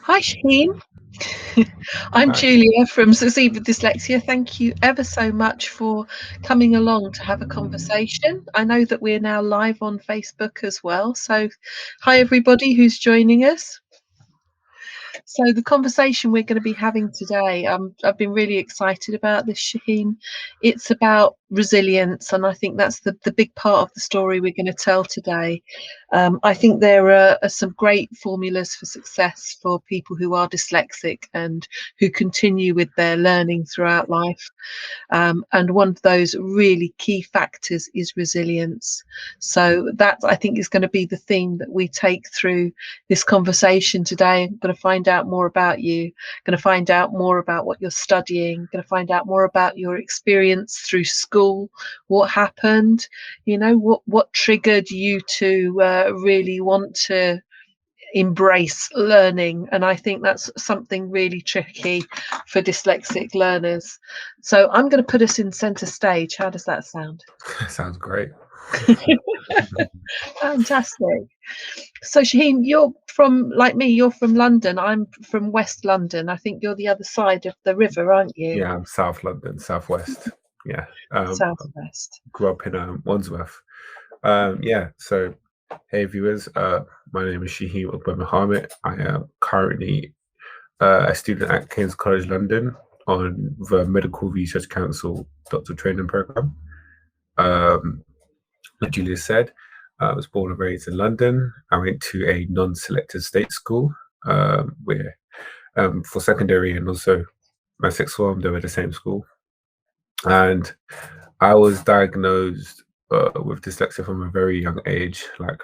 Hi, Shaheen. I'm Hi. Julia from Succeed with Dyslexia. Thank you ever so much for coming along to have a conversation. I know that we're now live on Facebook as well. So, hi, everybody who's joining us. So the conversation we're going to be having today, I've been really excited about this, Shaheen. It's about resilience, and I think that's the big part of the story we're going to tell today. I think there are some great formulas for success for people who are dyslexic and who continue with their learning throughout life. And one of those really key factors is resilience. So that, I think, is going to be the theme that we take through this conversation today. I'm going to find out more about you, going to find out more about what you're studying, going to find out more about your experience through school, what happened, what triggered you to really want to embrace learning. And I think that's something really tricky for dyslexic learners. So I'm going to put us in center stage. How does that sound? Sounds great. Fantastic. So Shaheen, you're from, like me, you're from London. I'm from West London. I think you're the other side of the river, aren't you? Yeah, I'm South London, Southwest. Yeah. Southwest. Grew up in Wandsworth. Yeah, so hey viewers, my name is Shaheen Mohammed. I am currently a student at King's College London on the Medical Research Council Doctor Training Program. Like Julia said, I was born and raised in London. I went to a non-selected state school where for secondary and also my sixth form, they were the same school. And I was diagnosed with dyslexia from a very young age, like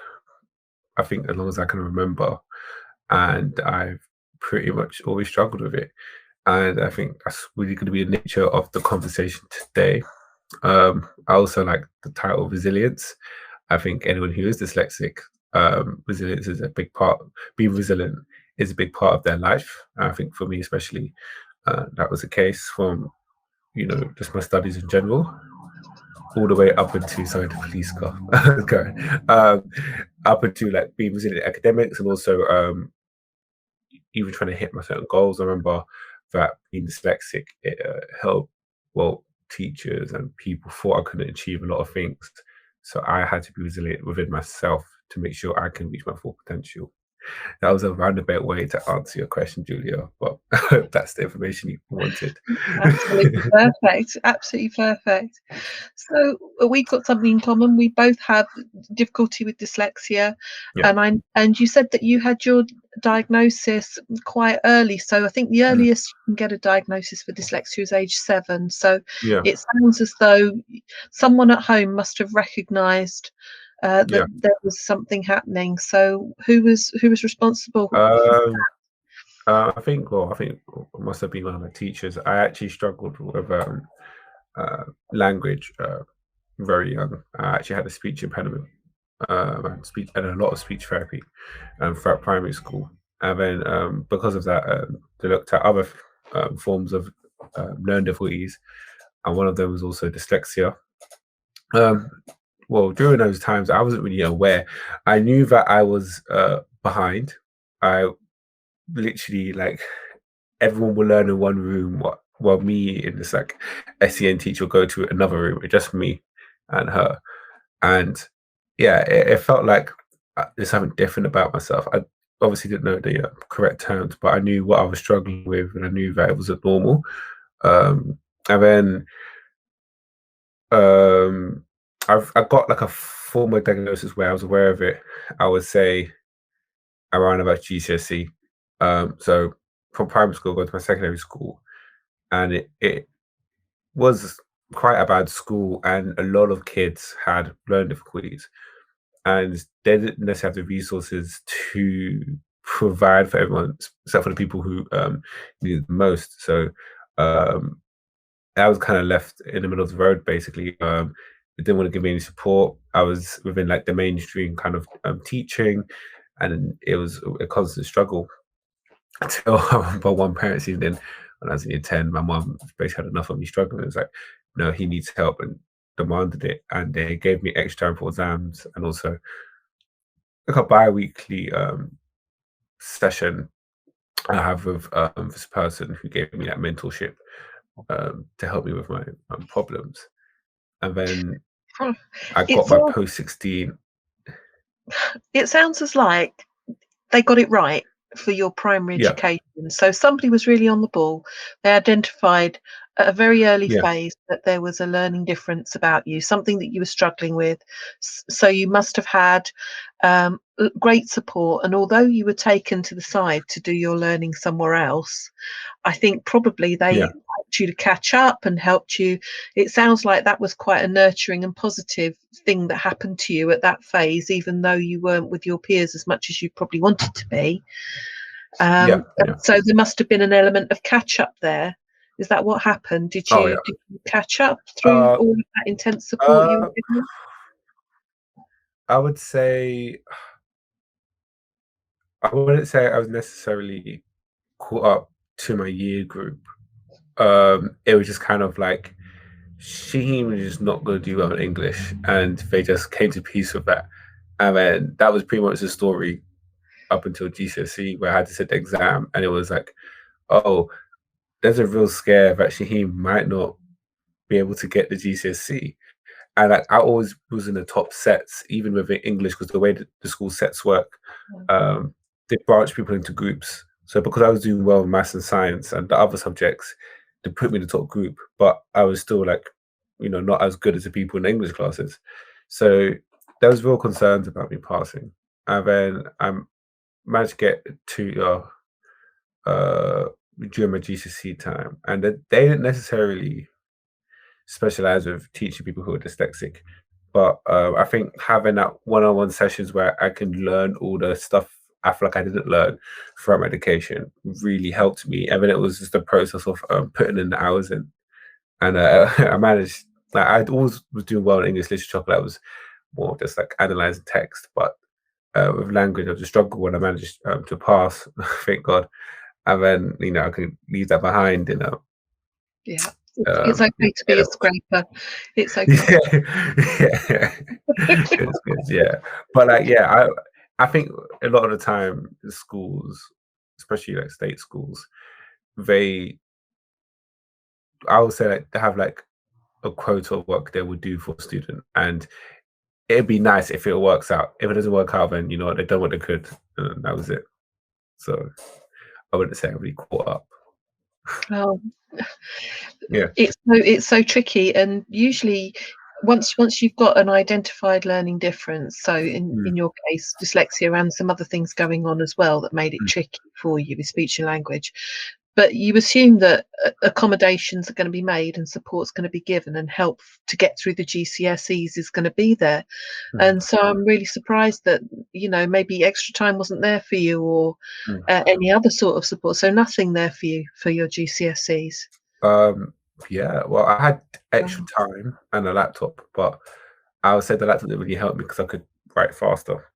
I think as long as I can remember. And I've pretty much always struggled with it. And I think that's really going to be the nature of the conversation today. I also like the title resilience. I think anyone who is dyslexic, resilience is a big part. Being resilient is a big part of their life. I think for me especially, that was the case from just my studies in general, all the way up into the police car, okay, up into like being resilient in academics and also even trying to hit my certain goals. I remember that being dyslexic, it helped teachers and people thought I couldn't achieve a lot of things. So I had to be resilient within myself to make sure I can reach my full potential. That was a roundabout way to answer your question, Julia, but that's the information you wanted. Absolutely perfect. Absolutely perfect. So we've got something in common. We both have difficulty with dyslexia, Yeah. and you said that you had your diagnosis quite early. So I think the earliest you can get a diagnosis for dyslexia is age 7. So Yeah. it sounds as though someone at home must have recognised that there was something happening. So who was responsible? I think it must have been one of my teachers. I actually struggled with language very young. I actually had a speech impediment, and a lot of speech therapy throughout primary school. And then because of that, they looked at other forms of learning difficulties, and one of them was also dyslexia. During those times, I wasn't really aware. I knew that I was behind. I literally like everyone will learn in one room while me and this like SEN teacher will go to another room with just me and her. And yeah, it felt like there's something different about myself. I obviously didn't know the correct terms, but I knew what I was struggling with and I knew that it wasn't normal. And then I got like a formal diagnosis where I was aware of it, I would say around about GCSE. So from primary school, go to my secondary school, and it was quite a bad school, and a lot of kids had learning difficulties, and they didn't necessarily have the resources to provide for everyone, except for the people who needed the most. So I was kind of left in the middle of the road, basically. They didn't want to give me any support. I was within like the mainstream kind of teaching, and it was a constant struggle until by one parent's evening when I was in year 10, my mom basically had enough of me struggling. It was like, no, he needs help and demanded it. And they gave me extra time for exams and also like a bi-weekly session I have with this person who gave me that mentorship to help me with my problems. And then Huh. I got It's my all post 16. it sounds as like they got it right for your primary Yeah, education. So somebody was really on the ball. They identified at a very early yeah, phase that there was a learning difference about you, something that you were struggling with. So you must have had great support. And although you were taken to the side to do your learning somewhere else, I think probably yeah, they helped you to catch up and helped you. It sounds like that was quite a nurturing and positive thing that happened to you at that phase, even though you weren't with your peers as much as you probably wanted to be. yeah, And yeah. so there must have been an element of catch up there. Is that what happened? Did Oh you yeah. catch up through Uh, all of that intense support you uh, were given? I would say I wouldn't say I was necessarily caught up to my year group. It was just kind of like Shaheen was just not going to do well in English, and they just came to peace with that. And then that was pretty much the story up until GCSE, where I had to sit the exam, and it was like, oh, there's a real scare that Shaheen might not be able to get the GCSE. And like, I always was in the top sets, even with English, because the way that the school sets work, um, they branch people into groups. So because I was doing well in maths and science and the other subjects, they put me in the top group, but I was still like, not as good as the people in the English classes. So there was real concerns about me passing. And then I managed to get to during my GCSE time, and they didn't necessarily specialize with teaching people who are dyslexic. But I think having that one-on-one sessions where I can learn all the stuff I feel like I didn't learn from education really helped me. And then it was just a process of putting in the hours in, and I managed. Like I always was doing well in English literature, but I was more just like analyzing text. But with language, I was a struggle when I managed to pass. Thank God. And then I can leave that behind. Yeah. It's okay to be Yeah, a scraper. It's okay. yeah, yeah. It's good, yeah. But like, yeah, I think a lot of the time the schools, especially like state schools, they I would say like they have like a quota of work they would do for a student, and it'd be nice if it works out. If it doesn't work out, then they done what they could, and that was it. So I wouldn't say I really caught up. Well, Yeah. it's so tricky, and usually once you've got an identified learning difference, so Mm, in your case dyslexia and some other things going on as well that made it mm, tricky for you with speech and language, but you assume that accommodations are going to be made and support's going to be given and help to get through the GCSEs is going to be there. mm, And so I'm really surprised that maybe extra time wasn't there for you, or mm. any other sort of support, so nothing there for you for your GCSEs. Um, yeah, well, I had extra Wow. time and a laptop, but I would say the laptop didn't really help me because I could write faster.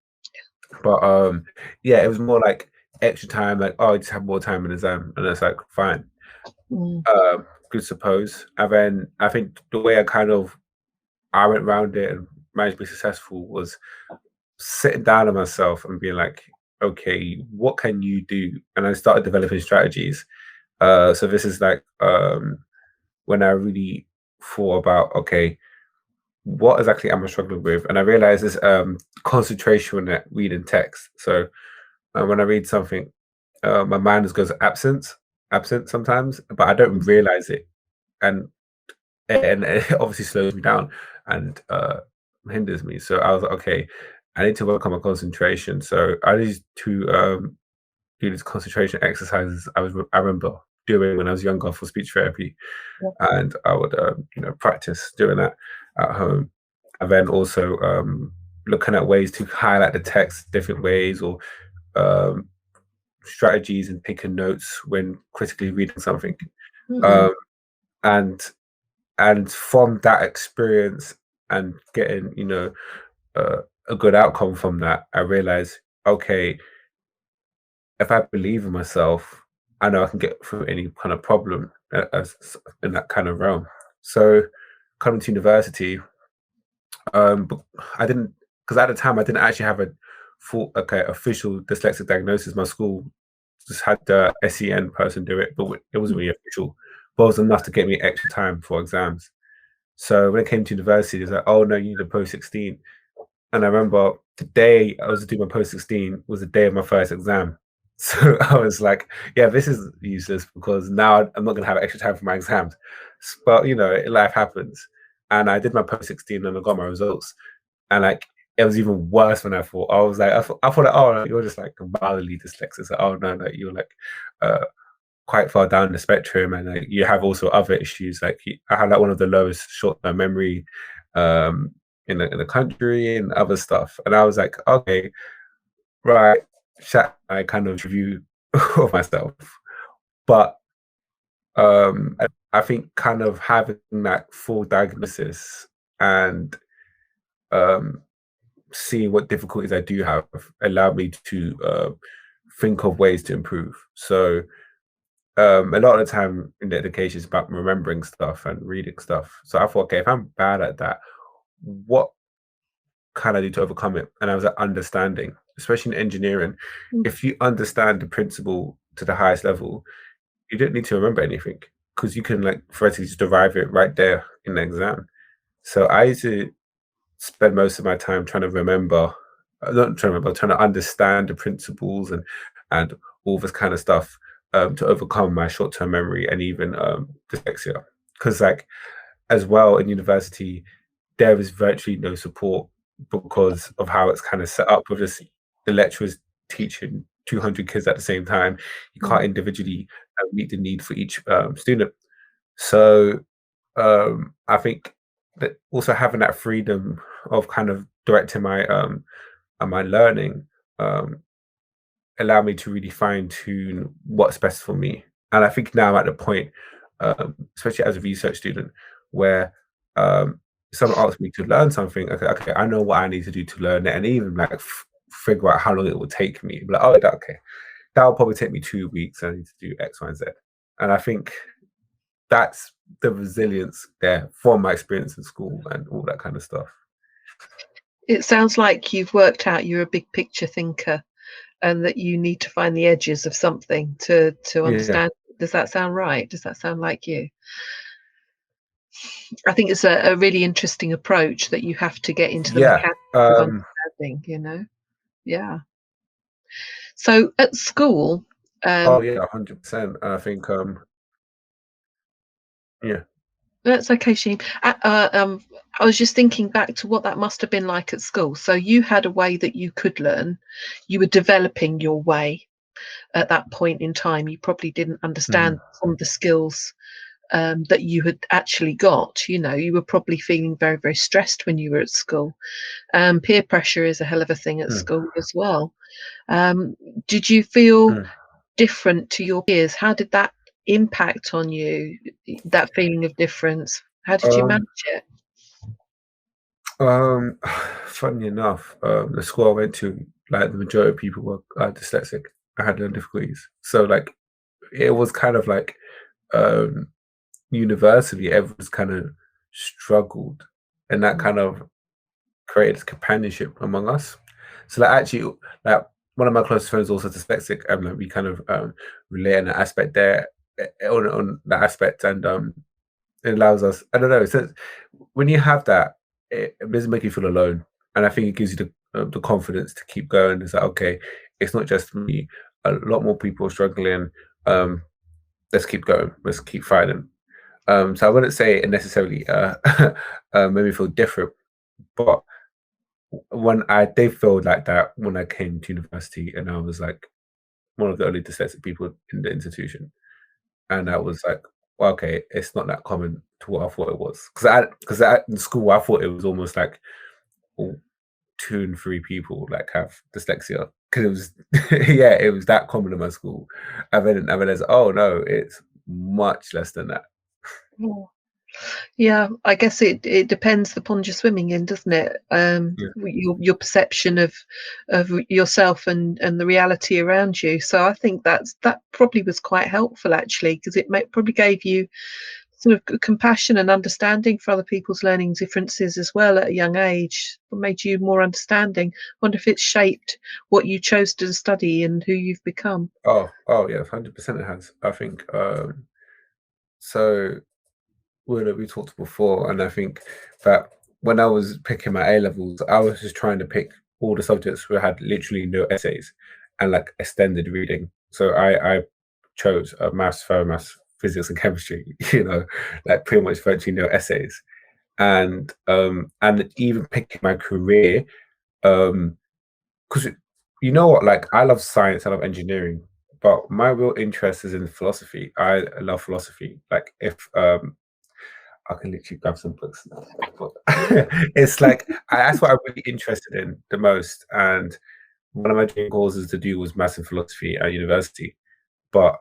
But yeah, it was more like extra time, like, oh, I just have more time in the exam, and it's like fine, Mm, good suppose. And then I think the way I went around it and managed to be successful was sitting down on myself and being like, okay, what can you do? And I started developing strategies. So this is like when I really thought about, okay, what exactly am I struggling with? And I realized this concentration at reading text. So when I read something, my mind just goes absent sometimes, but I don't mm, realize it, and it obviously slows me down and hinders me. So I was like, okay, I need to work on my concentration. So I need to do these concentration exercises. I remember doing when I was younger for speech therapy, yeah, and I would practice doing that at home, and then also looking at ways to highlight the text different ways, or um, strategies and picking notes when critically reading something. mm, Um, and and from that experience and getting uh, a good outcome from that, I realized, okay, if I believe in myself, I know I can get through any kind of problem in that kind of realm. So coming to university, but I didn't, because at the time I didn't actually have a full, okay, official dyslexic diagnosis. My school just had the SEN person do it, but it wasn't really official. But it was enough to get me extra time for exams. So when it came to university, it's like, oh no, you need a post 16. And I remember the day I was doing my post 16 was the day of my first exam. So I was like, yeah, this is useless because now I'm not going to have extra time for my exams. But, you know, life happens. And I did my post 16 and I got my results. And like, it was even worse than I thought. I was like, I thought, like, oh, you're just like mildly dyslexic. So, oh, no, you're like uh, quite far down the spectrum. And like, you have also other issues. Like, I had like one of the lowest short-term memory um, in the country and other stuff. And I was like, okay, right, I kind of review of myself. But I think kind of having that full diagnosis and um, seeing what difficulties I do have allowed me to think of ways to improve. So a lot of the time in the education is about remembering stuff and reading stuff. So I thought, okay, if I'm bad at that, what can I do to overcome it? And I was like, understanding, especially in engineering. If you understand the principle to the highest level, you don't need to remember anything because you can like theoretically just derive it right there in the exam. So I used to spend most of my time trying to remember, not trying to remember, trying to understand the principles and all this kind of stuff to overcome my short-term memory and even dyslexia. Because like as well in university, there is virtually no support because of how it's kind of set up with just the lecturers teaching 200 kids at the same time. You can't individually meet the need for each student. So I think that also having that freedom of kind of directing my learning allow me to really fine tune what's best for me. And I think now I'm at the point, especially as a research student, where someone asks me to learn something, okay, I know what I need to do to learn it, and even like figure out how long it will take me. Like, oh, okay, that will probably take me 2 weeks. I need to do X, Y, and Z. And I think that's the resilience there from my experience in school and all that kind of stuff. It sounds like you've worked out you're a big picture thinker and that you need to find the edges of something to understand. Does that sound right? Does that sound like you? I think it's a really interesting approach that you have to get into the Yeah. mechanics of understanding, you know? Yeah. So at school, Oh yeah, 100%. I think yeah. that's okay, Sheen. I was just thinking back to what that must have been like at school. So you had a way that you could learn. You were developing your way at that point in time. You probably didn't understand Mm, some of the skills that you had actually got. You know, you were probably feeling very, very stressed when you were at school. Peer pressure is a hell of a thing at mm, school as well. Did you feel mm. different to your peers? How did that impact on you, that feeling of difference? How did you manage Um, it? um, funny enough, the school I went to, like the majority of people were dyslexic. I had no difficulties. So like it was kind of like um universally everyone's kind of struggled and that Mm, kind of created companionship among us. So like actually like one of my close friends also dyslexic and like, we kind of relate on that aspect there on that aspect and it allows us, I don't know, so when you have that, it doesn't make you feel alone. And I think it gives you the confidence to keep going. It's like, okay, it's not just me. A lot more people are struggling. Um, let's keep going. Let's keep fighting. So I wouldn't say it necessarily made me feel different, but when I did feel like that when I came to university and I was like one of the only dyslexic people in the institution. And I was like, well, okay, it's not that common to what I thought it was. Because in school I thought it was almost like all 2 and 3 people like have dyslexia. Because it was yeah, it was that common in my school. And then I realized, oh no, it's much less than that. mm. Yeah, I guess it depends the pond you're swimming in, doesn't it? Yeah. Your perception of yourself and the reality around you. So I think that probably was quite helpful actually, because it probably gave you sort of compassion and understanding for other people's learning differences as well at a young age. What made you more understanding? I wonder if it's shaped what you chose to study and who you've become. Oh yeah, 100% it has. I think so. We talked before, and I think that when I was picking my A levels, I was just trying to pick all the subjects where I had literally no essays and like extended reading. So I chose maths, maths, physics, and chemistry. Like pretty much virtually no essays, and even picking my career, because you know what, like I love science, I love engineering, but my real interest is in philosophy. I love philosophy. Like if I can literally grab some books now. But it's like that's what I'm really interested in the most. And one of my dream courses to do was maths and philosophy at university. But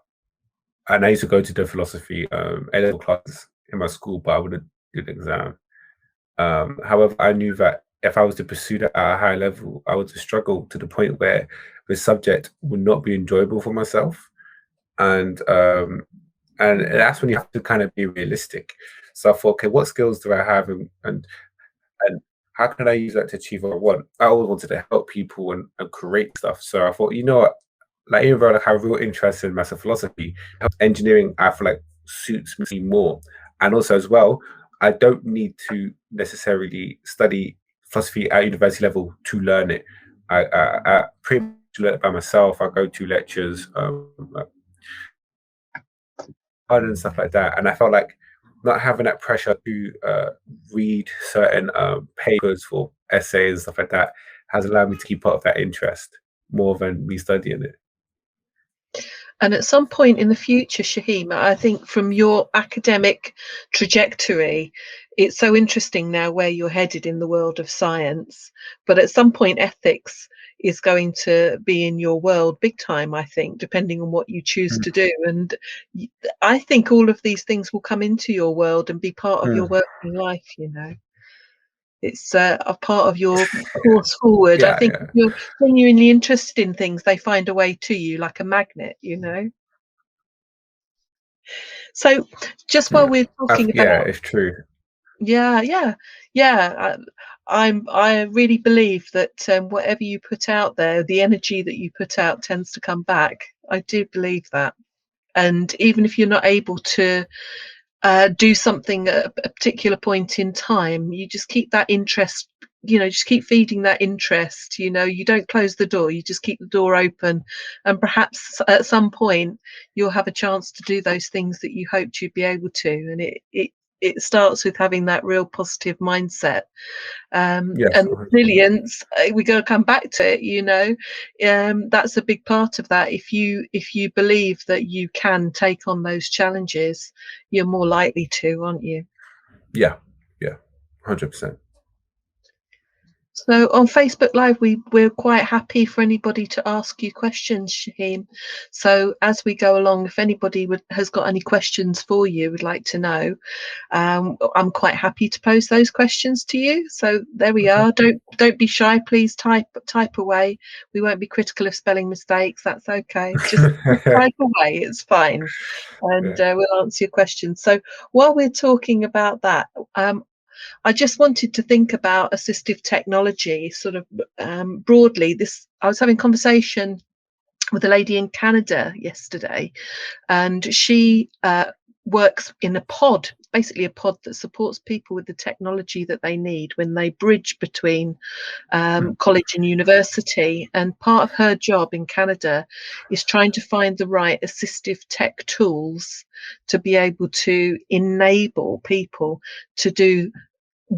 and I used to go to the philosophy A-level classes in my school, but I wouldn't do the exam. However, I knew that if I was to pursue that at a high level, I would struggle to the point where the subject would not be enjoyable for myself. And that's when you have to kind of be realistic. So I thought, okay, what skills do I have, and how can I use that to achieve what I want? I always wanted to help people and create stuff. So I thought, you know what, like even though like, I have real interest in maths and philosophy, engineering I feel like suits me more. And also as well, I don't need to necessarily study philosophy at university level to learn it. I pretty much learn it by myself. I go to lectures, and stuff like that. And I felt like not having that pressure to read certain papers for essays and stuff like that has allowed me to keep up that interest more than me studying it. And at some point in the future, Shahima, I think from your academic trajectory, it's so interesting now where you're headed in the world of science. But at some point, ethics is going to be in your world big time, I think, depending on what you choose to do. And I think all of these things will come into your world and be part of your Mm. working life. It's a part of your course forward. I Yeah, think yeah, if you're genuinely interested in things, they find a way to you like a magnet. So just while yeah. we're talking Yeah, about, it's true. yeah, yeah, yeah, I really believe that whatever you put out there, the energy that you put out tends to come back. I do believe that. And even if you're not able to do something at a particular point in time, you just keep that interest, just keep feeding that interest. You don't close the door, you just keep the door open, and perhaps at some point you'll have a chance to do those things that you hoped you'd be able to. And it starts with having that real positive mindset, Yes, and 100%. resilience. We got to come back to it. That's a big part of that. If you believe that you can take on those challenges, you're more likely to, aren't you? Yeah, yeah, 100%. So on Facebook Live, we're quite happy for anybody to ask you questions, Shaheen. So as we go along, if anybody has got any questions for you, would like to know, I'm quite happy to pose those questions to you. So there we Okay. are. Don't be shy. Please type away. We won't be critical of spelling mistakes. That's okay. Just type away. It's fine, and Yeah. we'll answer your questions. So while we're talking about that, I just wanted to think about assistive technology, sort of broadly. I was having a conversation with a lady in Canada yesterday, and she works in a pod, basically a pod that supports people with the technology that they need when they bridge between Mm. college and university. And part of her job in Canada is trying to find the right assistive tech tools to be able to enable people to do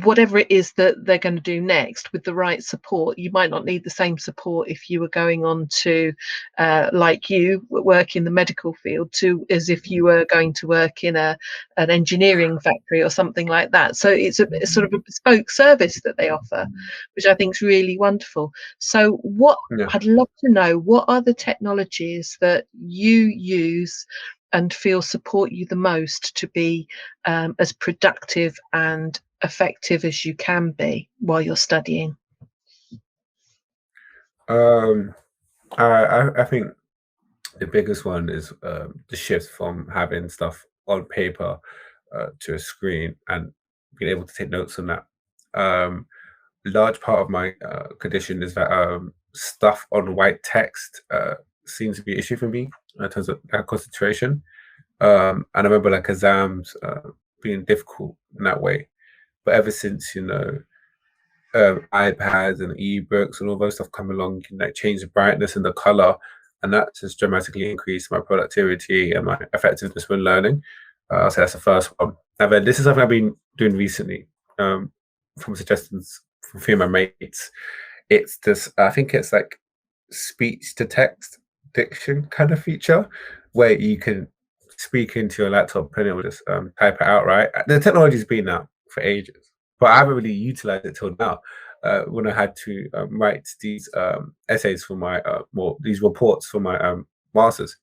whatever it is that they're going to do next with the right support. You might not need the same support if you were going on to, like you, work in the medical field, to as if you were going to work in an engineering factory or something like that. So it's a sort of a bespoke service that they offer, which I think is really wonderful. So what Yeah. I'd love to know, what are the technologies that you use and feel support you the most to be as productive and effective as you can be while you're studying? Um, I think the biggest one is the shift from having stuff on paper to a screen and being able to take notes on that. Large part of my condition is that stuff on white text seems to be an issue for me in terms of concentration. And I remember like exams being difficult in that way. But ever since, iPads and ebooks and all those stuff come along, you can like change the brightness and the color, and that just dramatically increased my productivity and my effectiveness when learning. So that's the first one. And then this is something I've been doing recently, from suggestions from a few of my mates. It's this, I think it's like speech to text diction kind of feature where you can speak into your laptop and it will just type it out, right? The technology's been out for ages, but I haven't really utilized it till now. When I had to write these essays for my these reports for my masters,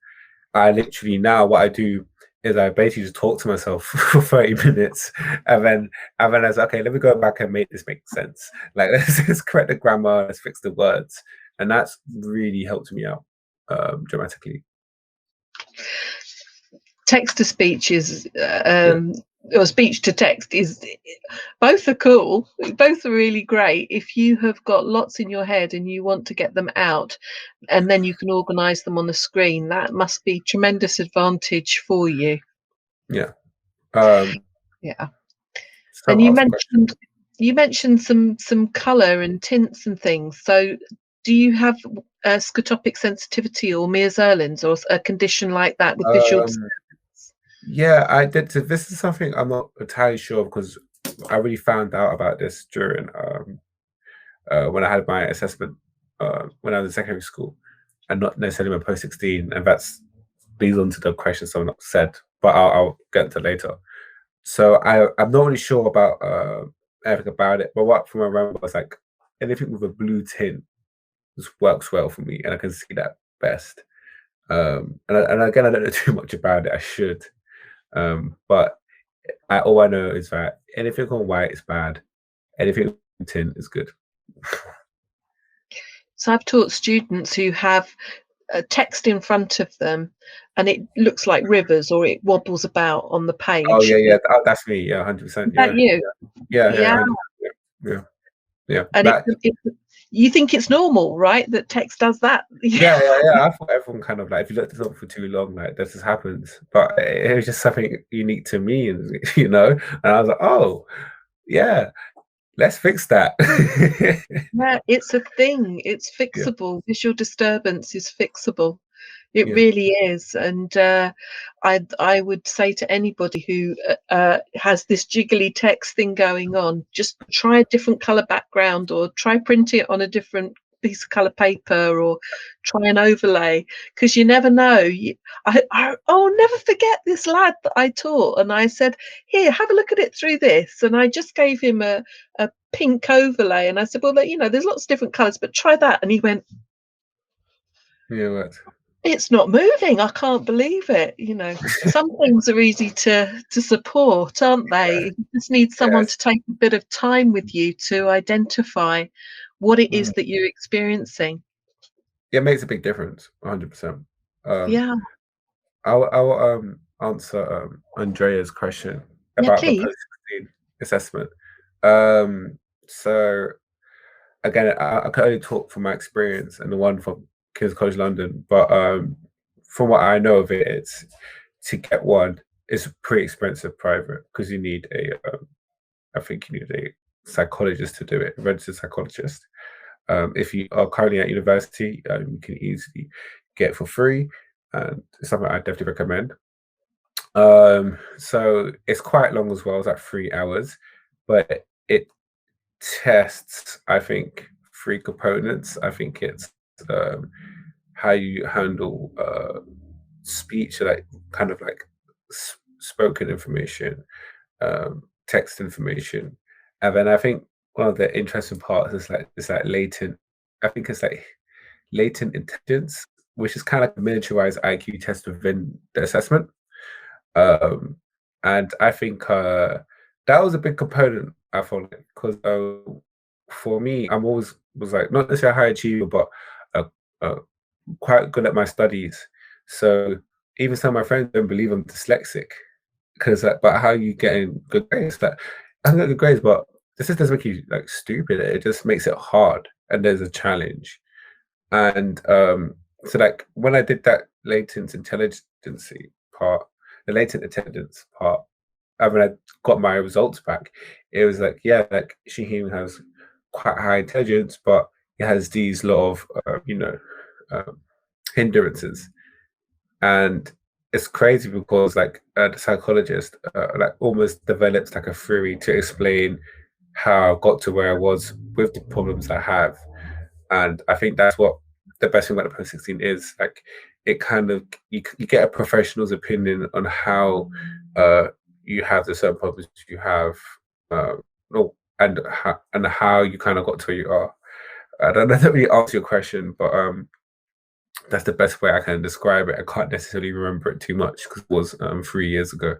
I literally now what I do is I basically just talk to myself for 30 minutes, and then I was okay, let me go back and make this make sense. Like let's just correct the grammar, let's fix the words, and that's really helped me out dramatically. Text to speech is or speech to text is, both are cool, both are really great. If you have got lots in your head and you want to get them out and then you can organize them on the screen, that must be tremendous advantage for you. Yeah. Yeah. And you mentioned some color and tints and things. So do you have scotopic sensitivity or Mears-Erlins or a condition like that with visual disturbance? Yeah, I did. This is something I'm not entirely sure because I really found out about this during when I had my assessment when I was in secondary school, and not necessarily my post-16. And that's leads on to the question someone said, but I'll get to later. So I'm not really sure about everything about it, but what from I remember was like anything with a blue tint just works well for me, and I can see that best. And again, I don't know too much about it. I should. But all I know is that anything on white is bad. Anything on tin is good. So I've taught students who have text in front of them and it looks like rivers or it wobbles about on the page. Oh yeah. That's me. Yeah, 100%. Is that you? Yeah. And you think it's normal, right? That text does that? Yeah. I thought everyone kind of like, if you looked at something for too long, like this just happens. But it was just something unique to me, and And I was like, oh, yeah, let's fix that. Yeah, it's a thing. It's fixable. Yeah. Visual disturbance is fixable. It really is. And I would say to anybody who has this jiggly text thing going on, just try a different color background or try printing it on a different piece of color paper or try an overlay, because you never know. I'll never forget this lad that I taught, and I said, here, have a look at it through this. And I just gave him a pink overlay and I said, well, there's lots of different colors, but try that. And he went, Yeah, what? It's not moving. I can't believe it. Some things are easy to support, aren't they? You just need someone to take a bit of time with you to identify what it is that you're experiencing. It makes a big difference, 100%. Yeah. I'll answer Andrea's question about the Please. post-16 assessment. So again, I can only talk from my experience and the one from King's College London, but from what I know of it, it's to get one, it's pretty expensive private because you need I think you need a psychologist to do it, a registered psychologist. If you are currently at university, you can easily get it for free, and it's something I definitely recommend. So it's quite long as well, it's like 3 hours, but it tests, I think, 3 components. I think it's how you handle speech, like kind of like spoken information, text information, and then I think one of the interesting parts is like latent. I think it's like latent intelligence, which is kind of like a miniaturized IQ test within the assessment. And I think that was a big component. I felt like because for me, I'm always was like not necessarily a high achiever, but uh, quite good at my studies. So even some of my friends don't believe I'm dyslexic because but how you getting good grades? Like, I can get good grades, but this just doesn't make you like stupid. It just makes it hard, and there's a challenge. And so like when I did that latent intelligence part, the latent attendance part, and when I got my results back, it was like, yeah, like Shaheen has quite high intelligence, but he has these lot of um, hindrances. And it's crazy because like the psychologist like almost developed like a theory to explain how I got to where I was with the problems I have. And I think that's what the best thing about the post 16 is. Like, it kind of, you get a professional's opinion on how uh, you have the certain problems you have, uh, and how you kind of got to where you are. I don't know if that really answers your question, but that's the best way I can describe it. I can't necessarily remember it too much because it was 3 years ago.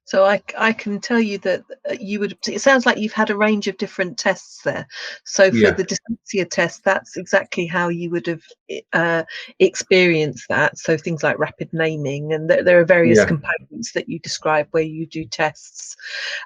So I can tell you that you would. It sounds like you've had a range of different tests there. So for Yeah, the dyslexia test, that's exactly how you would have experienced that. So things like rapid naming, and there are various yeah, components that you describe where you do tests.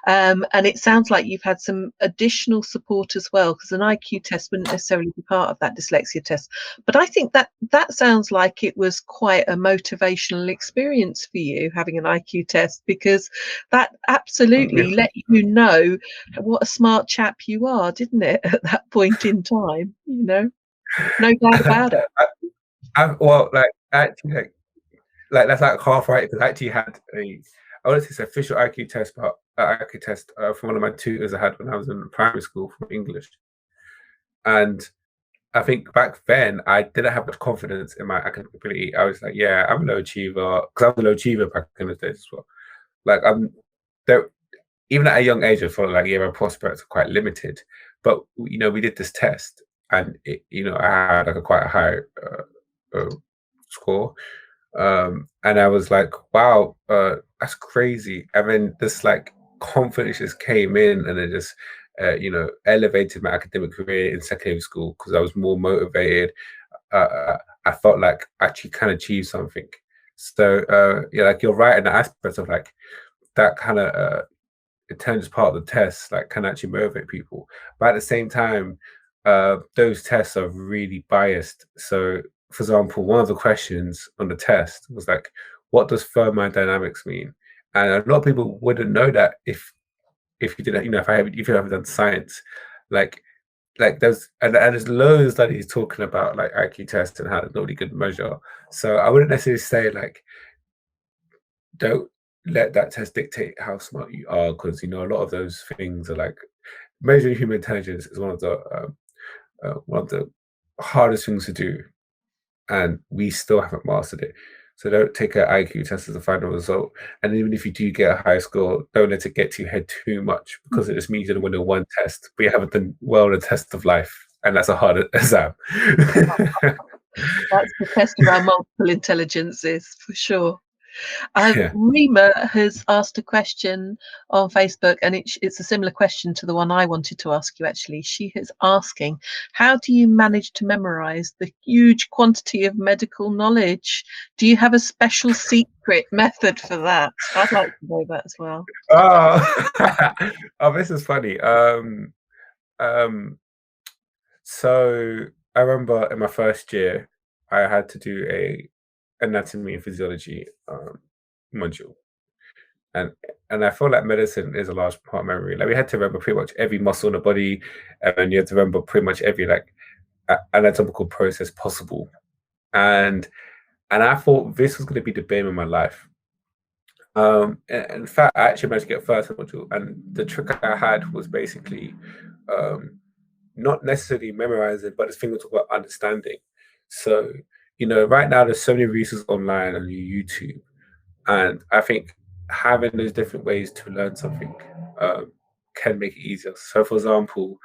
And it sounds like you've had some additional support as well, because an IQ test wouldn't necessarily be part of that dyslexia test. But I think that sounds like it was quite a motivational experience for you, having an IQ test, because that absolutely yeah. let you know what a smart chap you are, didn't it, at that point in time? No doubt about it. Well, like actually, like that's like half right because I actually had I want to say it's official IQ test, but IQ test from one of my tutors I had when I was in primary school from English. And I think back then I didn't have much confidence in my academic ability. I was like, yeah, I'm a low achiever because I was a low achiever back in the days as well. Like I'm there, even at a young age, I felt like yeah, my prospects are quite limited. But we did this test, and I had like a quite a high score. And I was like, wow, that's crazy. And then this like confidence just came in, and it just elevated my academic career in secondary school because I was more motivated. I felt like I actually can achieve something. So yeah, like you're right in the aspect of like that kind of intelligence part of the test like can actually motivate people. But at the same time, those tests are really biased. So, for example, one of the questions on the test was like, "What does thermodynamics mean?" And a lot of people wouldn't know that if you didn't, if you haven't done science, like and there's loads of studies talking about like IQ tests and how it's not really good measure. So I wouldn't necessarily say like don't let that test dictate how smart you are because a lot of those things are like measuring human intelligence is one of the hardest things to do, and we still haven't mastered it. So don't take an IQ test as a final result. And even if you do get a high score, don't let it get to your head too much because it just means you didn't win in one test, but you haven't done well in a test of life, and that's a hard exam. That's the test of our multiple intelligences, for sure. Yeah. Rima has asked a question on Facebook, and it's a similar question to the one I wanted to ask you, actually. She is asking, how do you manage to memorize the huge quantity of medical knowledge? Do you have a special secret method for that? I'd like to know that as well. Oh, oh, this is funny. Um, so I remember in my first year, I had to do a anatomy and physiology module, and I feel like medicine is a large part of memory. Like we had to remember pretty much every muscle in the body, and then you had to remember pretty much every like anatomical process possible. And I thought this was going to be the bane of my life. In fact, I actually managed to get first module, and the trick I had was basically um, not necessarily memorizing, but the thing we talk about understanding. So, right now there's so many resources online on YouTube, and I think having those different ways to learn something can make it easier. So, for example,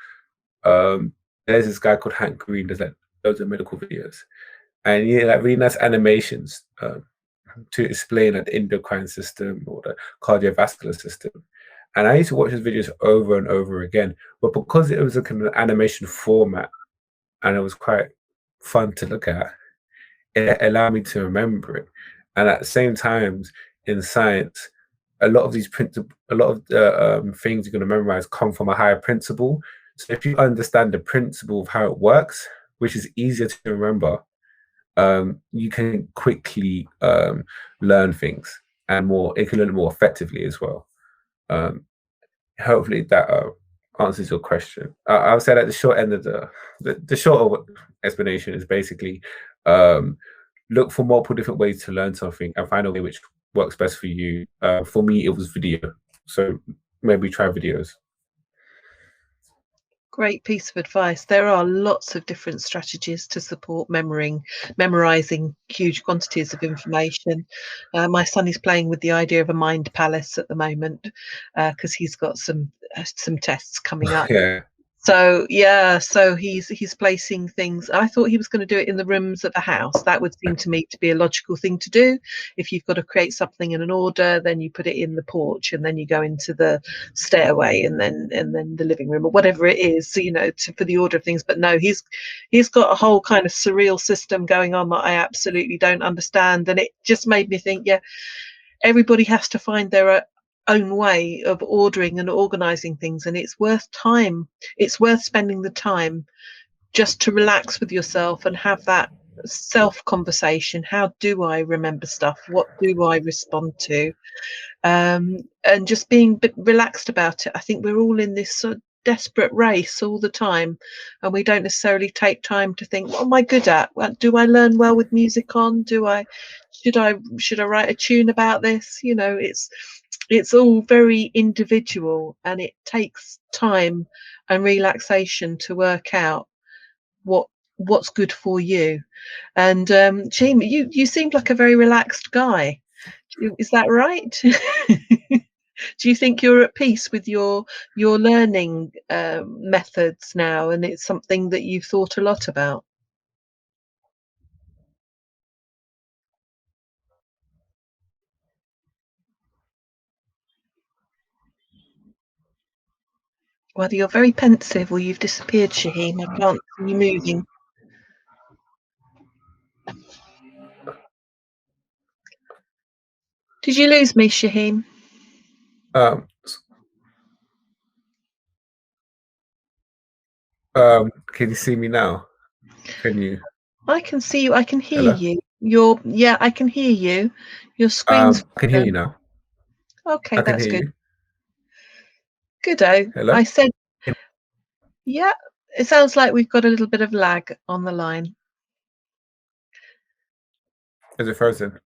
there's this guy called Hank Green. There's like loads of medical videos, and like really nice animations to explain like, the endocrine system or the cardiovascular system. And I used to watch his videos over and over again, but because it was a kind of animation format and it was quite fun to look at, it allowed me to remember it. And at the same time, in science, a lot of these a lot of the things you're going to memorize come from a higher principle. So if you understand the principle of how it works, which is easier to remember, you can quickly learn things, and more, it can learn more effectively as well. Um, Hopefully that answers your question. I would say that the short end of the short explanation is basically um, look for multiple different ways to learn something and find a way which works best for you. For me, it was video, so maybe try videos. Great piece of advice. There are lots of different strategies to support memorizing huge quantities of information. My son is playing with the idea of a mind palace at the moment because he's got some tests coming up. Yeah. So yeah, so he's placing things. I thought he was going to do it in the rooms of the house. That would seem to me to be a logical thing to do. If you've got to create something in an order, then you put it in the porch, and then you go into the stairway, and then the living room, or whatever it is. So, for the order of things. But no, he's got a whole kind of surreal system going on that I absolutely don't understand, and it just made me think, yeah, everybody has to find their own way of ordering and organizing things, and it's worth spending the time just to relax with yourself and have that self conversation. How do I remember stuff? What do I respond to? And just being a bit relaxed about it. I think we're all in this sort of desperate race all the time, and we don't necessarily take time to think, what am I good at? Do I learn well with music on? Should I write a tune about this? It's all very individual, and it takes time and relaxation to work out what's good for you. And Jamie, you seemed like a very relaxed guy. Is that right? Do you think you're at peace with your learning methods now, and it's something that you've thought a lot about? Well, you're very pensive, or you've disappeared, Shaheem. I can't see you moving. Did you lose me, Shaheem? Um, can you see me now? Can you? I can see you. I can hear Hello? you. Yeah, I can hear you. Your screen's I can hear you now. okay. I can That's hear good. you. Goodo. Hello? I said, yeah. It sounds like we've got a little bit of lag on the line. Is it frozen?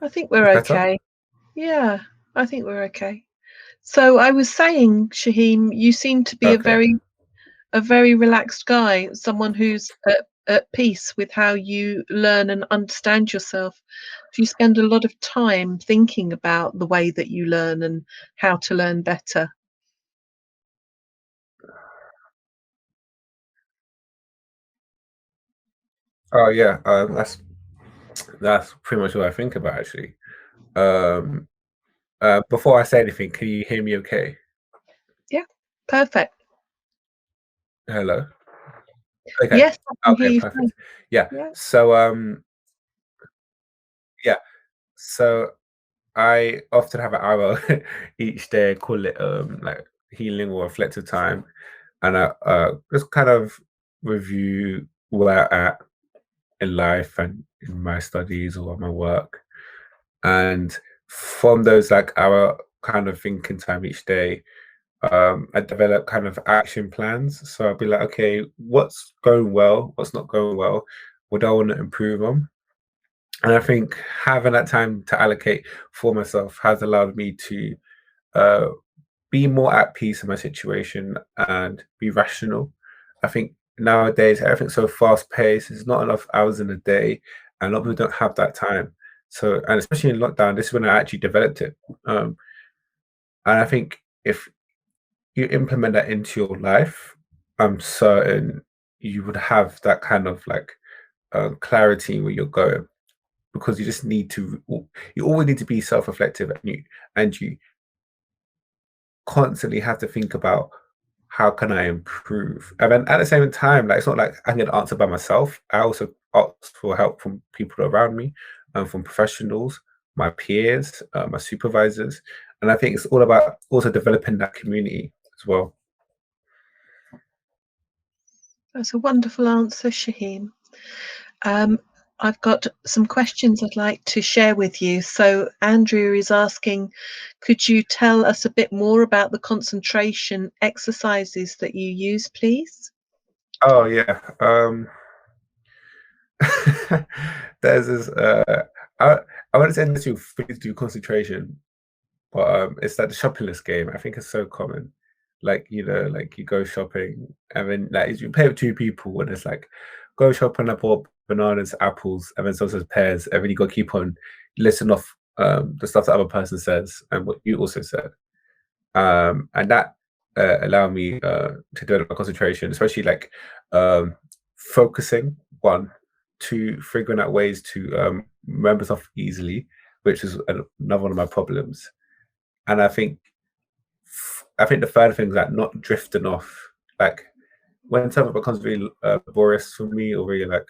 I think we're It's better? okay. Yeah, I think we're okay. So I was saying, Shaheem, you seem to be a Okay. very relaxed guy, someone who's at peace with how you learn and understand yourself. Do you spend a lot of time thinking about the way that you learn and how to learn better? Oh yeah, that's pretty much what I think about actually. Um, Before I say anything, can you hear me okay? Yeah, perfect. Hello? Okay. Yes, I can hear Okay, you fine. perfect. Yeah. Yeah. So yeah. So I often have an hour each day, call it like healing or reflective time. And I just kind of review where I'm at in life and in my studies or my work. And from those like hour kind of thinking time each day, I develop kind of action plans. So I'll be like, okay, what's going well? What's not going well? What do I want to improve on? And I think having that time to allocate for myself has allowed me to uh, be more at peace in my situation and be rational. I think nowadays everything's so fast paced. There's not enough hours in a day, and a lot of people don't have that time. So, and especially in lockdown, this is when I actually developed it. And I think if you implement that into your life, I'm certain you would have that kind of like clarity where you're going, because you just need to. You always need to be self-reflective, and you constantly have to think about how can I improve? And then at the same time, like it's not like I'm gonna answer by myself. I also ask for help from people around me and from professionals. my peers, my supervisors, and I think it's all about also developing that community as well. That's a wonderful answer, Shaheen. I've got some questions I'd like to share with you. So Andrea is asking, could you tell us a bit more about the concentration exercises that you use, please? Oh yeah. There's this I I wouldn't say unless you fully do concentration, but it's like the shopping list game. I think it's so common. Like, like you go shopping and then like you play with two people and it's like go shopping, I bought bananas, apples, and then someone says pears, and then you gotta keep on listing off the stuff the other person says and what you also said. And that allowed me to develop my concentration, especially like focusing, one, two, figuring out ways to remember stuff easily, which is another one of my problems. And I think the third thing is like not drifting off. Like when something becomes really laborious for me or really like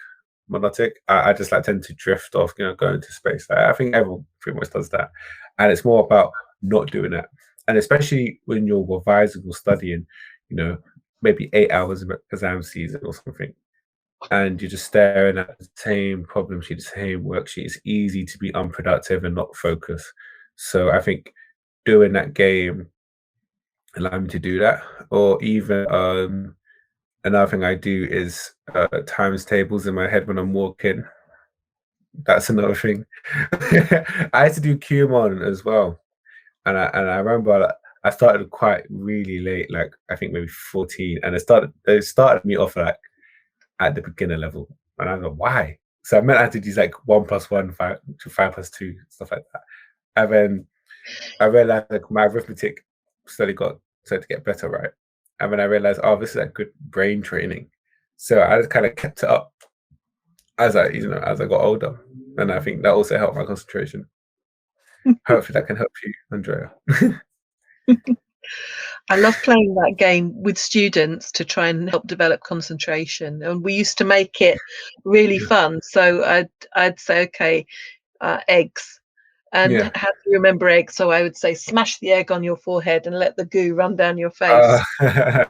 monotic, I just like tend to drift off, go into space. Like, I think everyone pretty much does that, and it's more about not doing that. And especially when you're revising or studying, maybe 8 hours of exam season or something, and you're just staring at the same problem sheet, the same worksheet, it's easy to be unproductive and not focus. So I think doing that game allow me to do that. Or even another thing I do is times tables in my head when I'm walking. That's another thing. I had to do QMon as well, and I remember like, I started quite really late, like I think maybe 14, and it started me off like at the beginner level, and I was like, why? So I meant I had to do like 1 + 1, 5 to 5 + 2, stuff like that, and then I realized like my arithmetic started to get better, right? And then I realized, oh, this is like good brain training. So I just kind of kept it up as I got older, and I think that also helped my concentration. Hopefully, that can help you, Andrea. I love playing that game with students to try and help develop concentration, and we used to make it really fun. So I'd say, okay, eggs, and Yeah. how do you remember eggs? So I would say, smash the egg on your forehead and let the goo run down your Uh, face.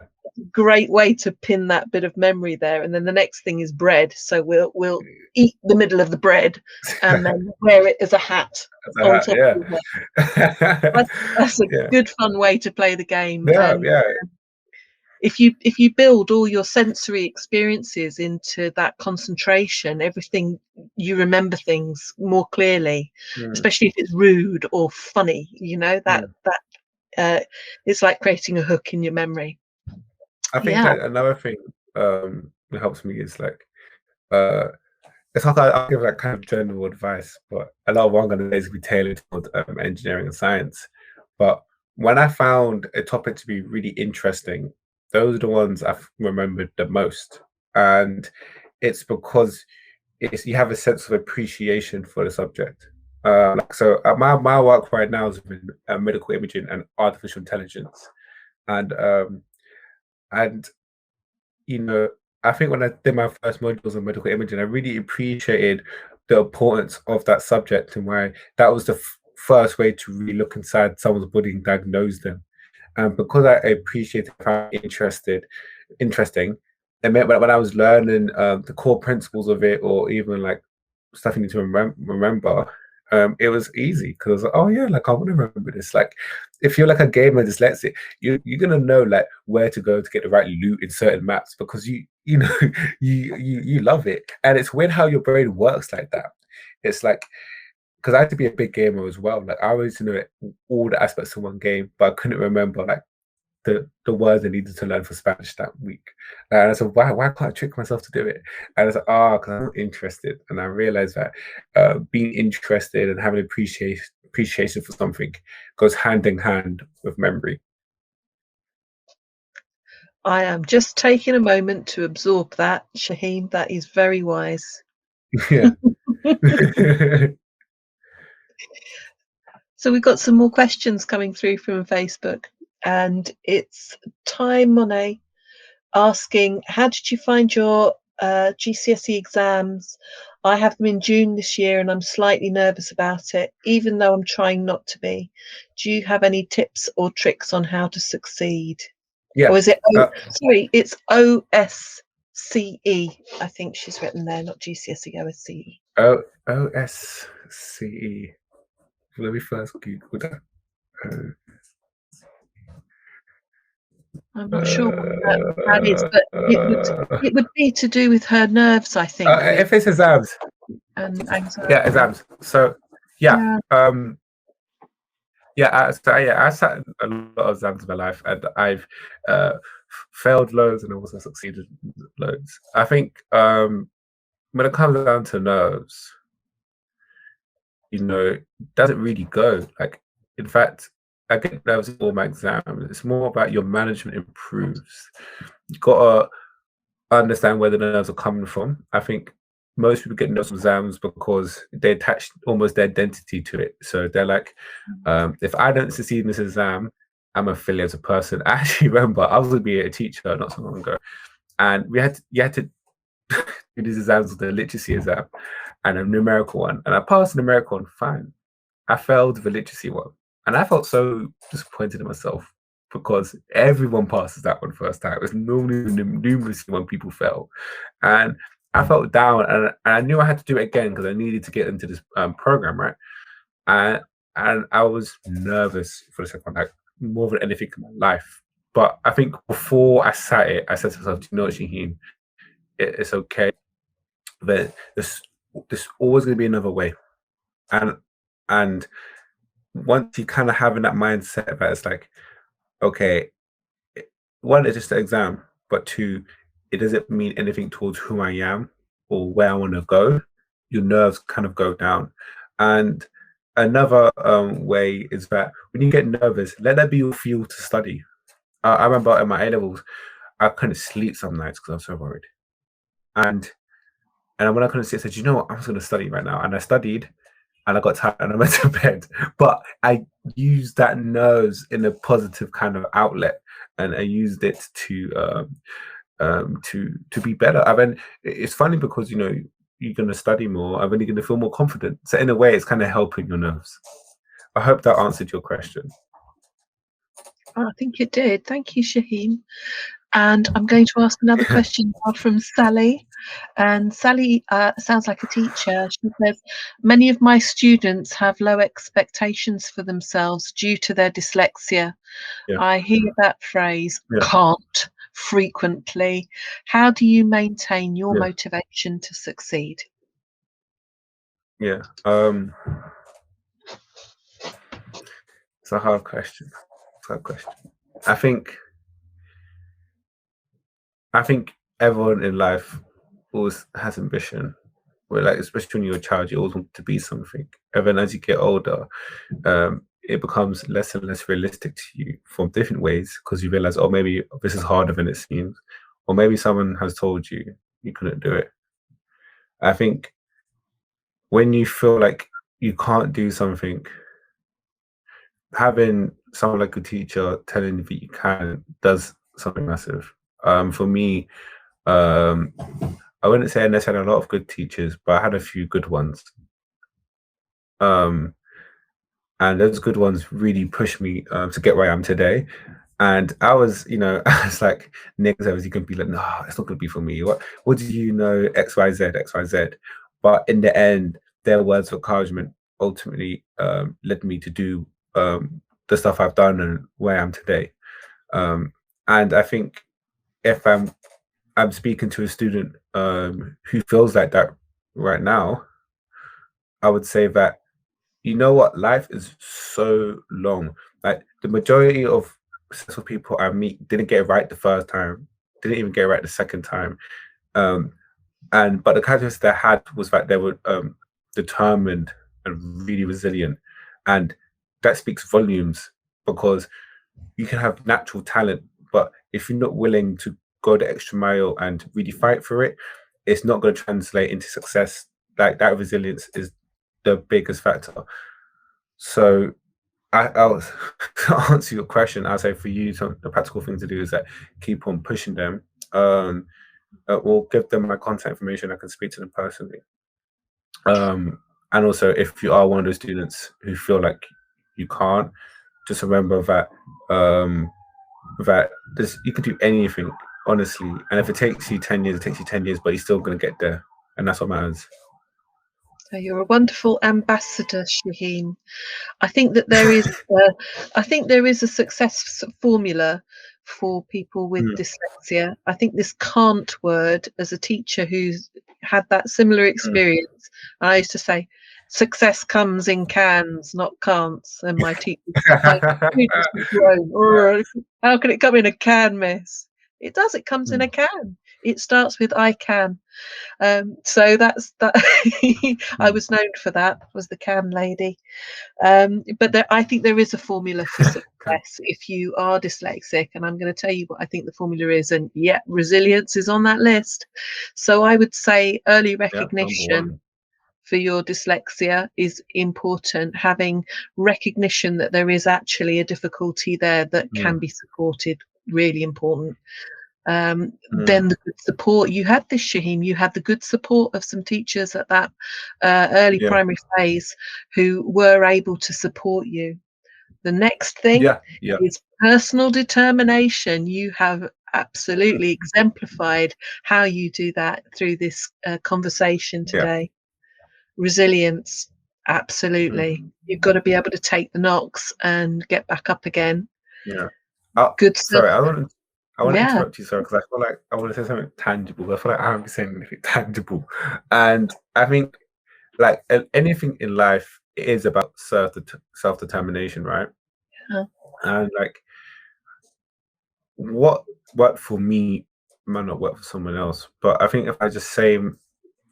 Great way to pin that bit of memory there. And then the next thing is bread. So we'll eat the middle of the bread and then wear it as a hat on top of yeah. your head. That's a Yeah. good fun way to play the game. Yeah. And Yeah. if you build all your sensory experiences into that concentration, everything, you remember things more clearly, Mm, especially if it's rude or funny, that mm. it's like creating a hook in your memory. I think Yeah. like another thing that helps me is like uh it's like I'll give like kind of general advice, but a lot of what I'm going to say is be tailored toward engineering and science. But when I found a topic to be really interesting, those are the ones I've remembered the most, and it's because you have a sense of appreciation for the subject. My work right now is in medical imaging and artificial intelligence, and and you know, I think when I did my first modules on medical imaging, I really appreciated the importance of that subject and why that was the first way to really look inside someone's body and diagnose them. And because I appreciated, found it interesting, it meant when I was learning the core principles of it, or even like stuff you need to remember, it was easy because I was like, oh yeah, like I want to remember this. Like, if you're like a gamer dyslexic, you're gonna know like where to go to get the right loot in certain maps because you know you love it, and it's weird how your brain works like that. It's like because I had to be a big gamer as well. Like I wanted to know all the aspects of one game, but I couldn't remember like the words I needed to learn for Spanish that week. And I said, why can't I trick myself to do it? And I said, because I'm not interested. And I realized that being interested and having appreciation for something goes hand in hand with memory. I am just taking a moment to absorb that, Shaheen. That is very wise. Yeah. So we've got some more questions coming through from Facebook, and it's Time Monet asking, how did you find your GCSE exams. I have them in June this year, and I'm slightly nervous about it, even though I'm trying not to be. Do you have any tips or tricks on how to succeed? Or Yeah. is it sorry, it's OSCE, I think she's written there, not GCSE, OSCE. OSCE. Let me first Google that. I'm not sure what that is, but it would be to do with her nerves, I think, If it's exams, and anxiety. yeah, exams. So yeah, Yeah. I sat a lot of exams in my life, and I've failed loads and also succeeded loads. I think when it comes down to nerves, it doesn't really go. Like, in fact, I get nerves in all my exams. It's more about your management improves. You've got to understand where the nerves are coming from. I think most people get nerves from exams because they attach almost their identity to it. So they're like, if I don't succeed in this exam, I'm a failure as a person. I actually remember I was going to be a teacher not so long ago, and you had to do these exams with the literacy exam and a numerical one, and I passed the numerical one fine. I failed the literacy one, and I felt so disappointed in myself because everyone passes that one first time. It's normally numerous when people fail, and I felt down, and I knew I had to do it again because I needed to get into this program, right? And I was nervous for the second one, like more than anything in my life. But I think before I sat it, I said to myself, "Do you know what, Shaheen? It's okay. There's always going to be another way." And once you kind of have in that mindset that it's like, okay, one, it's just an exam, but two, it doesn't mean anything towards who I am or where I want to go. Your nerves kind of go down. And another way is that when you get nervous, let that be your fuel to study. I remember in my A levels, I couldn't sleep some nights because I was so worried. And when I couldn't sleep, I said, you know what, I'm just going to study right now. And I studied, and I got tired and I went to bed. But I used that nerves in a positive kind of outlet, and I used it to be better. I mean, it's funny because you're going to study more, and then you're going to feel more confident. So in a way, it's kind of helping your nerves. I hope that answered your question. I think it did. Thank you, Shaheen. And I'm going to ask another question now from Sally. And Sally sounds like a teacher. She says, many of my students have low expectations for themselves due to their dyslexia. Yeah. I hear that phrase, can't, frequently. How do you maintain your motivation to succeed? Yeah. It's a hard question. I think everyone in life always has ambition. Where, like, especially when you're a child, you always want to be something. And then as you get older, it becomes less and less realistic to you from different ways because you realize, oh, maybe this is harder than it seems, or maybe someone has told you you couldn't do it. I think when you feel like you can't do something, having someone like a teacher telling you that you can does something massive. For me, I wouldn't say I necessarily had a lot of good teachers, but I had a few good ones. And those good ones really pushed me to get where I am today. And I was, I was like, negative as you can be like, no, it's not going to be for me. What do you know? X, Y, Z, X, Y, Z. But in the end, their words of encouragement ultimately led me to do the stuff I've done and where I am today. And I think if I'm speaking to a student who feels like that right now, I would say that, you know what, life is so long. Like, the majority of successful people I meet didn't get it right the first time, didn't even get it right the second time. But the characteristics they had was that they were determined and really resilient. And that speaks volumes because you can have natural talent, but if you're not willing to go the extra mile and really fight for it, it's not going to translate into success. Like, that resilience is the biggest factor. So I'll to answer your question, I'll say for you, the practical thing to do is that keep on pushing them. or give them my contact information. I can speak to them personally. And also, if you are one of those students who feel like you can't, just remember that you can do anything, honestly. And if it takes you 10 years, it takes you 10 years, but you're still going to get there. And that's what matters. So you're a wonderful ambassador, Shaheen. I think that there is a success formula for people with Mm, dyslexia. I think this can't word, as a teacher who's had that similar mm. experience, I used to say, success comes in cans, not can'ts. And my students would groan, Yeah. "Oh, how can it come in a can, miss?" It does, it comes in Mm, a can. It starts with I can. So that's that. I mm. was known for that, was the can lady. But I think there is a formula for Okay. success if you are dyslexic, and I'm going to tell you what I think the formula is. And yeah, resilience is on that list. So I would say early Yeah, number recognition one. for your dyslexia is important. Having recognition that there is actually a difficulty there that Mm, can be supported, really important. mm. Then the good support. You had this, Shaheen, you had the good support of some teachers at that early Yeah, primary phase who were able to support you. The next thing yeah, yeah. is personal determination. You have Mm, absolutely exemplified how you do that through this conversation yeah. today. Resilience, absolutely. Mm, You've got to be able to take the knocks and get back up again. yeah. Good stuff. Sorry, I want to Yeah. interrupt you, sorry, because I feel like I want to say something tangible. I feel like I haven't been saying anything tangible, and I think like anything in life is about self determination, right? Uh, And like what worked for me might not work for someone else, but I think if I just say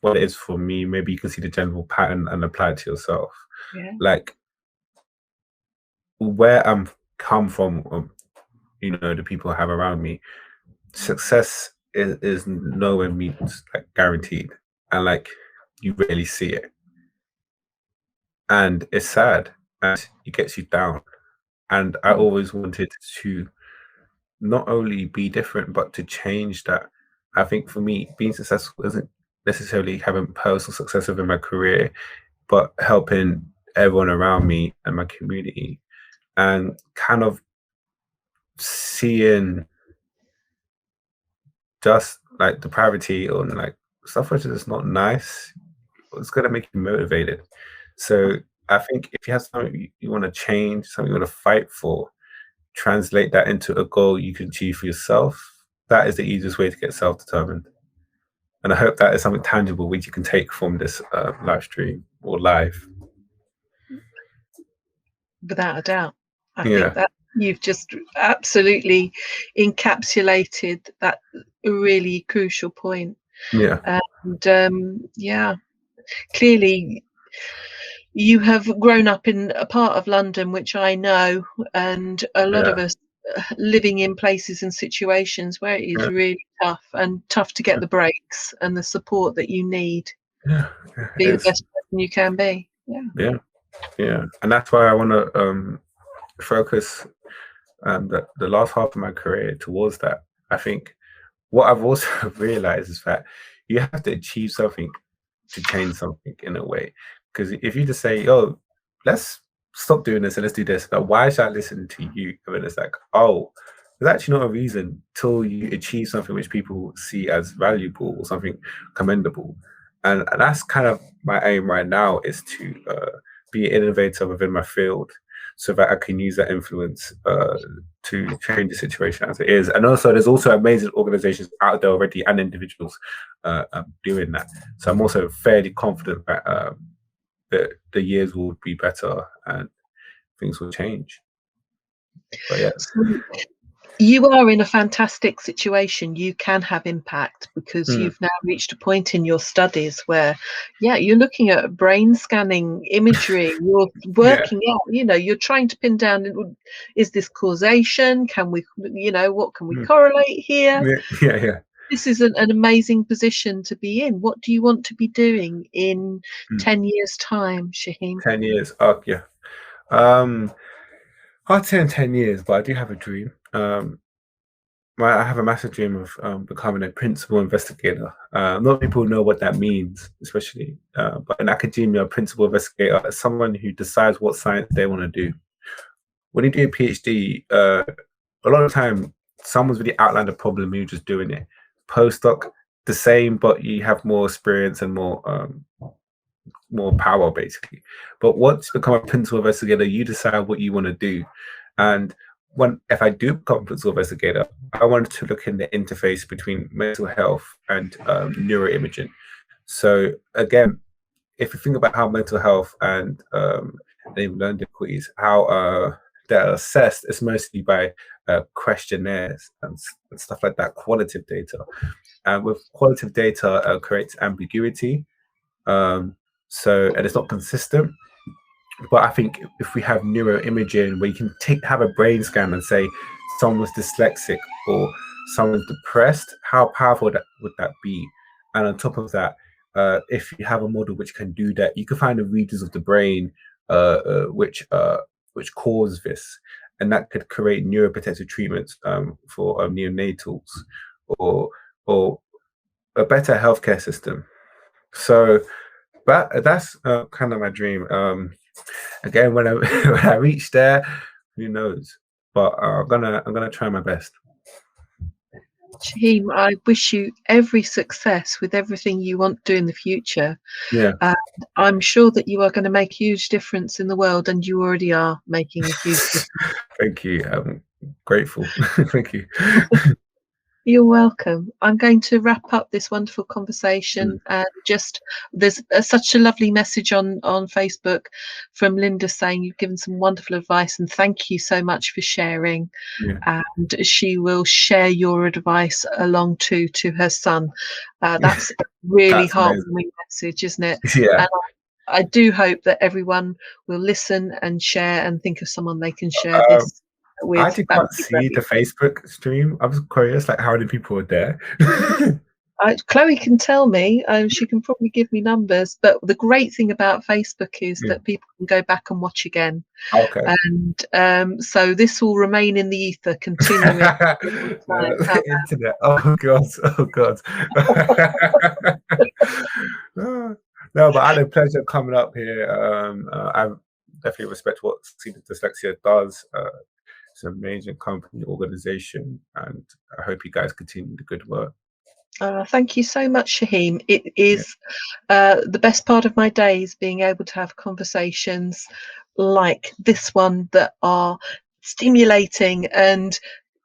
what it is for me, maybe you can see the general pattern and apply it to yourself. yeah. Like where I'm come from, the people I have around me, success is nowhere means like guaranteed, and like you rarely see it, and it's sad, and it gets you down. And I Mm, always wanted to not only be different, but to change that. I think for me, being successful isn't necessarily having personal success within my career, but helping everyone around me and my community, and kind of seeing just like depravity or like stuff which is not nice. It's going to make you motivated. So I think if you have something you want to change, something you want to fight for, translate that into a goal you can achieve for yourself. That is the easiest way to get self-determined. And I hope that is something tangible which you can take from this live stream or live. without a doubt. I think Yeah, that you've just absolutely encapsulated that really crucial point. yeah, And yeah, clearly you have grown up in a part of London which I know, and a lot yeah, of us living in places and situations where it is yeah, really tough, and tough to get the breaks and the support that you need to yeah, yeah. be the It's best person you can be. Yeah. yeah, yeah, and that's why I want to focus the last half of my career towards that. I think what I've also realized is that you have to achieve something to change something in a way. Because if you just say, "Oh, let's stop doing this and let's do this," like, why should I listen to you? I mean, it's like, oh, there's actually not a reason till you achieve something which people see as valuable or something commendable. And that's kind of my aim right now is to be an innovator within my field so that I can use that influence to change the situation as it is. And also, there's also amazing organizations out there already and individuals doing that. So I'm also fairly confident that the years will be better and things will change. But yeah, So you are in a fantastic situation. You can have impact because mm, you've now reached a point in your studies where, yeah, you're looking at brain scanning imagery. You're yeah, working out, you're trying to pin down, is this causation? Can we, what can we mm, correlate here? yeah, yeah, yeah. This is an amazing position to be in. What do you want to be doing in Mm. 10 years' time, Shaheen? 10 years. Oh yeah. Um, I'd say in 10 years, but I do have a dream. I have a massive dream of becoming a principal investigator. Not many people know what that means, especially, but in academia, a principal investigator is someone who decides what science they want to do. When you do a PhD, a lot of the time, someone's really outlined a problem and you're just doing it. Postdoc, the same, but you have more experience and more power, basically. But once you become a principal investigator, you decide what you want to do. And if I do become a principal investigator, I wanted to look in the interface between mental health and neuroimaging. So again, if you think about how mental health and learning difficulties, how they're assessed, it's mostly by questionnaires and stuff like that, qualitative data. And with qualitative data, creates ambiguity. And it's not consistent. But I think if we have neuroimaging where you can have a brain scan and say someone's dyslexic or someone's depressed, how powerful would that be? And on top of that, if you have a model which can do that, you can find the regions of the brain which cause this, and that could create neuroprotective treatments for neonatals or a better healthcare system. So that's kind of my dream. Again, when I reach there, who knows? But I'm gonna try my best. Shaheem, I wish you every success with everything you want to do in the future. Yeah. I'm sure that you are going to make a huge difference in the world, and you already are making a huge difference. Thank you. I'm grateful. Thank you. You're welcome. I'm going to wrap up this wonderful conversation, and just there's such a lovely message on Facebook from Linda saying you've given some wonderful advice and thank you so much for sharing. Yeah. And she will share your advice along to her son. That's a really heartwarming message, isn't it? Yeah. And I do hope that everyone will listen and share and think of someone they can share this with. I actually can't see the Facebook stream. I was curious, like how many people were there. Chloe can tell me. She can probably give me numbers. But the great thing about Facebook is that people can go back and watch again. Okay. And so this will remain in the ether, continuing. Internet. Oh god. Oh god. No, but I had a pleasure coming up here. I definitely respect what SucceedWithDyslexia does. It's an amazing company, organization, and I hope you guys continue the good work. Thank you so much, Shaheem. It is the best part of my days being able to have conversations like this one that are stimulating and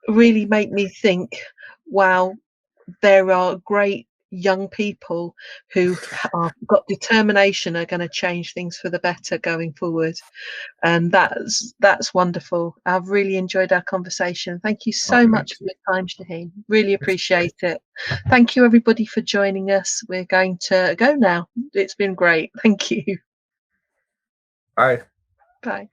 really make me think, wow, there are great young people who have got determination, are going to change things for the better going forward, and that's wonderful. I've really enjoyed our conversation. Thank you so much for your time, Shaheem. Really appreciate it. Thank you everybody for joining us. We're going to go now. It's been great. Thank you. Bye. Bye.